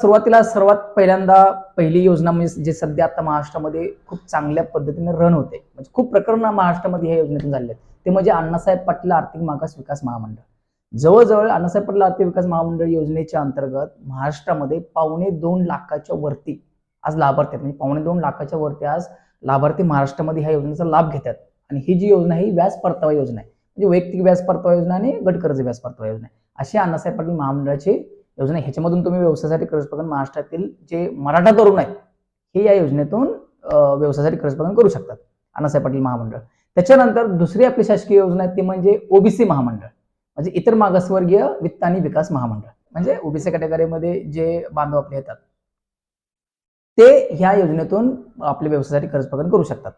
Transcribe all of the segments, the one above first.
सुरुवातीला सर्वात पहिल्यांदा पहिली योजना म्हणजे जे सध्या आता महाराष्ट्रामध्ये खूप चांगल्या पद्धतीने रन होते, म्हणजे खूप प्रकरण महाराष्ट्रामध्ये ह्या योजनेतून झाले आहेत, ते म्हणजे अण्णासाहेब पाटील आर्थिक मागास विकास महामंडळ. जवळजवळ अण्णासाहेब पाटील आर्थिक विकास महामंडळ योजनेच्या अंतर्गत महाराष्ट्रामध्ये 1.25 लाखाच्या वरती आज लाभार्थी आहेत. म्हणजे 2.25 लाखाच्या वरती आज लाभार्थी महाराष्ट्रामध्ये ह्या योजनेचा लाभ घेतात. आणि ही जी योजना ही व्याज परतावा योजना आहे, म्हणजे वैयक्तिक व्याज परतावा योजना आणि गट कर्ज व्याज परतावा योजना आहे, अशी अण्णासाहेब पाटील महामंडळाची योजना. ह्याच्यामधून तुम्ही व्यवसायासाठी कर्ज प्रदान महाराष्ट्रातील जे मराठा तरुण आहेत हे या योजनेतून व्यवसायासाठी कर्ज प्रदान करू शकतात, अण्णासाहेब पाटील महामंडळ. त्याच्यानंतर दुसरी आपली शासकीय योजना आहे ती म्हणजे ओबीसी महामंडळ, म्हणजे इतर मागासवर्गीय वित्त आणि विकास महामंडळ. म्हणजे ओबीसी कॅटेगरीमध्ये जे बांधव आपले येतात ते ह्या योजनेतून आपल्या व्यवसायासाठी कर्ज प्रदान करू शकतात.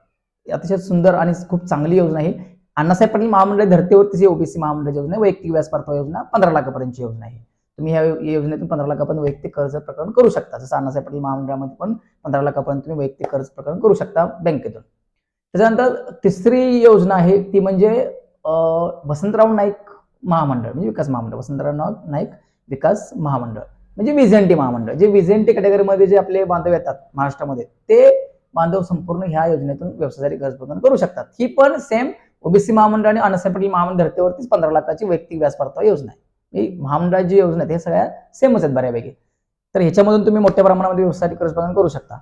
अतिशय सुंदर आणि खूप चांगली योजना आहे. अण्णासाहेब पाटील महामंडळ धर्तीवरती ओबीसी महामंडळ योजना आहे. वैयक्तिक व्याज परतावा योजना 15 लाखापर्यंतची योजना आहे. तुम्ही ह्या योजनेतून 15 लाखापर्यंत वैयक्तिक कर्ज प्रकरण करू शकता. जसं अण्णासाहेब पाटील महामंडळामध्ये पण 15 लाखापर्यंत तुम्ही वैयक्तिक कर्ज प्रकरण करू शकता बँकेतून. त्याच्यानंतर तिसरी योजना आहे ती म्हणजे वसंतराव नाईक महामंडळ, म्हणजे विकास महामंडळ. वसंतराव नाईक विकास महामंडळ म्हणजे विझेंटी महामंडळ. जे विझेंटी कॅटेगरीमध्ये जे आपले बांधव येतात महाराष्ट्रामध्ये ते बांधव संपूर्ण ह्या योजनेतून व्यवसायासाठी कर्ज प्रदान करू शकतात. ही पण सेम ओबीसी महामंडळ आणि अण्णासाहेब पाटील महामंडळ धर्तीवरतीच 15 लाखाची वैयक्तिक व्याज परतावा योजना आहे. महामंडळाची योजना आहेत हे सगळ्या सेमच आहेत बऱ्यापैकी. तर ह्याच्यामधून तुम्ही मोठ्या प्रमाणामध्ये व्यवसायासाठी कर्ज प्रदान करू शकता.